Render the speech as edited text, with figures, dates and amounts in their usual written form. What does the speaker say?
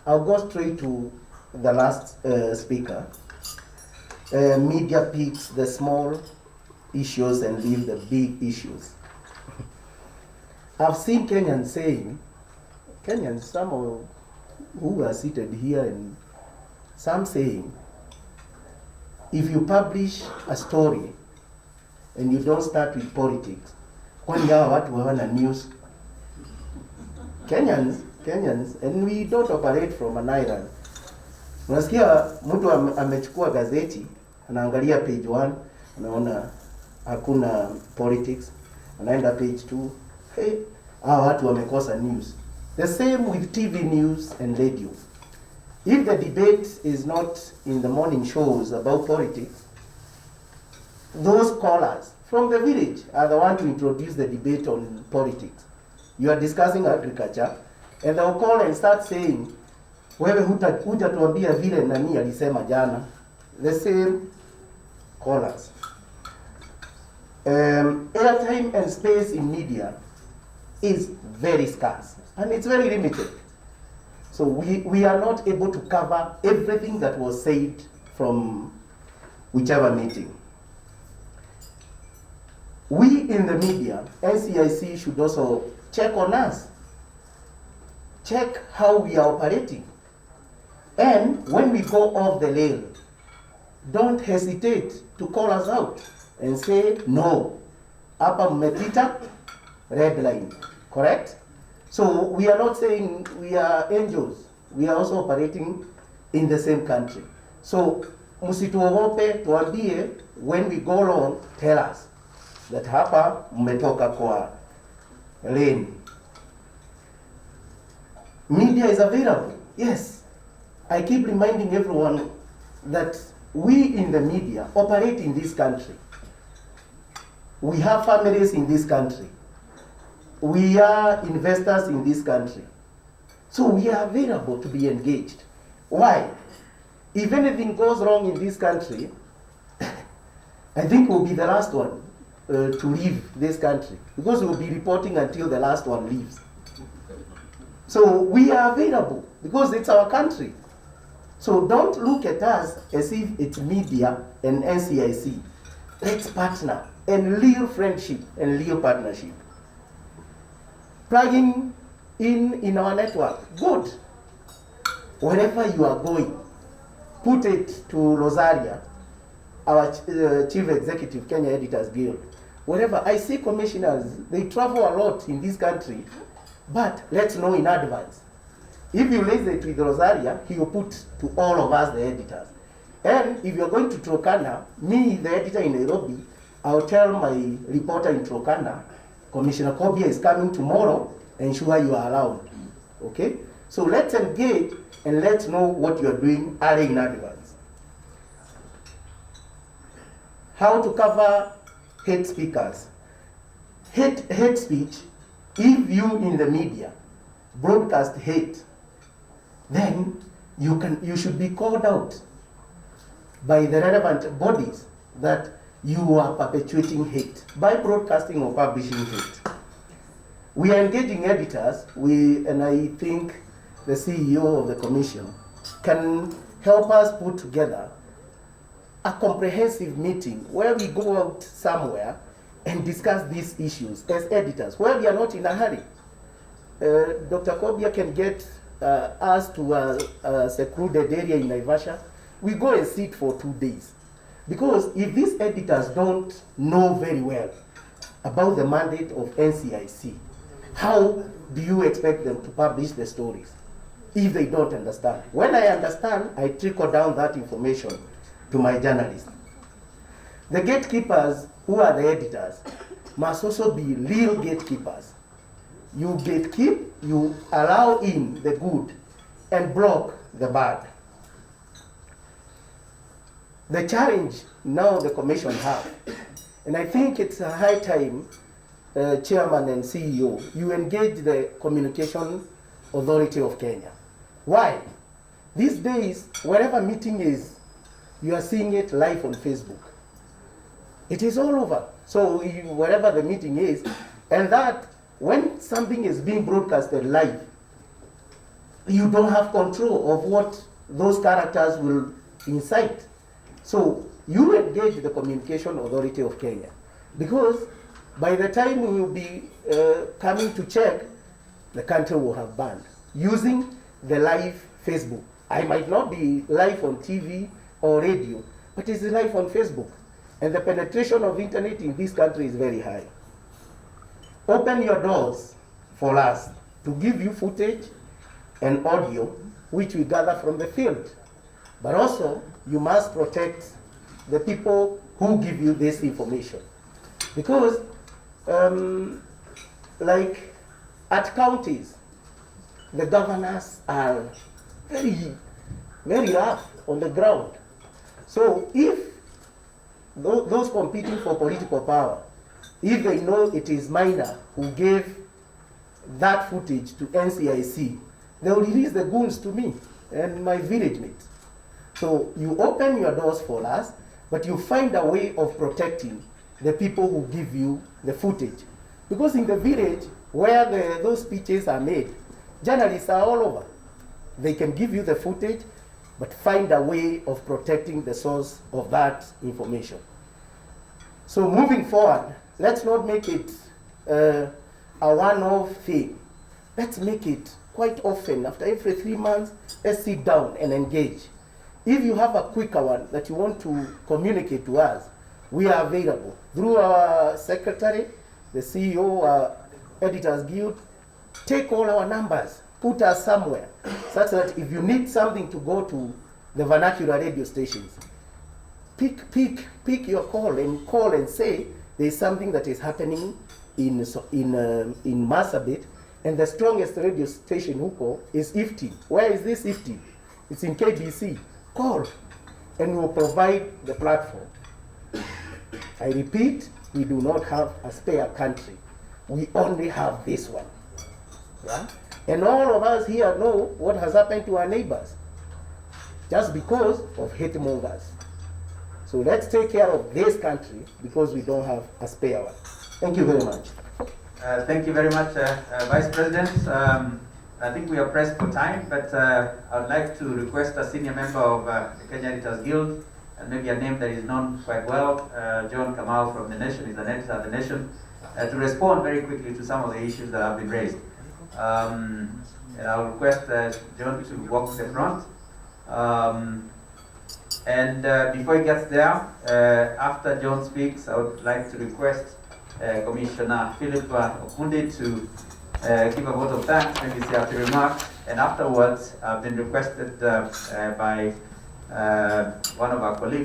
I'll go straight to the last speaker. Media picks the small issues and leave the big issues. I've seen Kenyans saying, some of who are seated here, and some saying, if you publish a story and you don't start with politics, kwani hawa watu hawana news? Kenyans, and we don't operate from an island. Unasikia mtu amechukua gazeti, anaangalia page 1, anaona hakuna politics, anaenda page 2, hey, hawa watu wamekosa news. The same with TV news and radio. If the debate is not in the morning shows about politics, those callers from the village are the ones to introduce the debate on politics. You are discussing agriculture, and they'll call and start saying, wewe hutatuambia vile nani alisema jana. The same callers. Airtime and space in media is very scarce, and it's very limited. So we are not able to cover everything that was said from whichever meeting. We in the media, NCIC should also check on us. Check how we are operating. And when we go off the rail, don't hesitate to call us out and say, no, hapa mmepita red line, correct? So we are not saying we are angels. We are also operating in the same country. So msituogope, tuambie, when we go wrong, tell us that hapa mmetoka kwa lane. Media is available. Yes. I keep reminding everyone that we in the media operate in this country. We have families in this country. We are investors in this country. So we are available to be engaged. Why? If anything goes wrong in this country, I think we'll be the last one to leave this country, because we'll be reporting until the last one leaves. So we are available because it's our country. So don't look at us as if it's media and NCIC. Let's partner and real friendship and real partnership. Plugging in our network, good. Wherever you are going, put it to Rosaria, our Chief Executive, Kenya Editors Guild. Wherever I see commissioners, they travel a lot in this country, but let's know in advance. If you raise it with Rosaria, he will put to all of us, the editors. And if you're going to Turkana, me, the editor in Nairobi, I'll tell my reporter in Turkana, Commissioner Kobia is coming tomorrow, ensure you are around. Okay? So let's engage and let's know what you're doing early in advance. How to cover hate speakers. Hate speech, if you in the media broadcast hate, then you should be called out by the relevant bodies that you are perpetuating hate by broadcasting or publishing hate. We are engaging editors, and I think the CEO of the commission can help us put together a comprehensive meeting where we go out somewhere and discuss these issues as editors, where we are not in a hurry. Dr. Kobia can get us to a secluded area in Naivasha. We go and sit for 2 days. Because if these editors don't know very well about the mandate of NCIC, how do you expect them to publish the stories if they don't understand? When I understand, I trickle down that information to my journalists. The gatekeepers, who are the editors, must also be real gatekeepers. You gatekeep, you allow in the good and block the bad. The challenge now the commission have, and I think it's a high time, Chairman and CEO, you engage the Communication Authority of Kenya. Why? These days, wherever meeting is, you are seeing it live on Facebook. It is all over. So wherever the meeting is, and that when something is being broadcasted live, you don't have control of what those characters will incite. So you engage the Communication Authority of Kenya, because by the time we will be coming to check, the country will have banned using the live Facebook. I might not be live on TV or radio, but it's live on Facebook. And the penetration of internet in this country is very high. Open your doors for us to give you footage and audio which we gather from the field. But also, you must protect the people who give you this information. Because, like at counties, the governors are very, very rough on the ground. So if those competing for political power, if they know it is Maina who gave that footage to NCIC, they will release the goons to me and my village mates. So you open your doors for us, but you find a way of protecting the people who give you the footage. Because in the village where those speeches are made, journalists are all over. They can give you the footage, but find a way of protecting the source of that information. So moving forward, let's not make it a one-off thing. Let's make it quite often. After every 3 months, let's sit down and engage. If you have a quicker one that you want to communicate to us, we are available. Through our secretary, the CEO, our Editors Guild, take all our numbers, put us somewhere, such that if you need something to go to the vernacular radio stations, pick your call and say there's something that is happening in Marsabit, and the strongest radio station huko is IFTI. Where is this IFTI? It's in KBC. Call, and we'll provide the platform. I repeat, we do not have a spare country. We only have this one. Yeah? And all of us here know what has happened to our neighbors, just because of hate mongers. So let's take care of this country, because we don't have a spare one. Thank you very much. Thank you very much, Vice President. I think we are pressed for time, but I would like to request a senior member of the Kenya Editors Guild, and maybe a name that is known quite well, John Kamau from The Nation, is an editor of The Nation, to respond very quickly to some of the issues that have been raised. And I'll request John to walk to the front. Before he gets there, after John speaks, I would like to request Commissioner Philip Okundi to give a vote of thanks, maybe say a few remarks, and afterwards I've been requested by one of our colleagues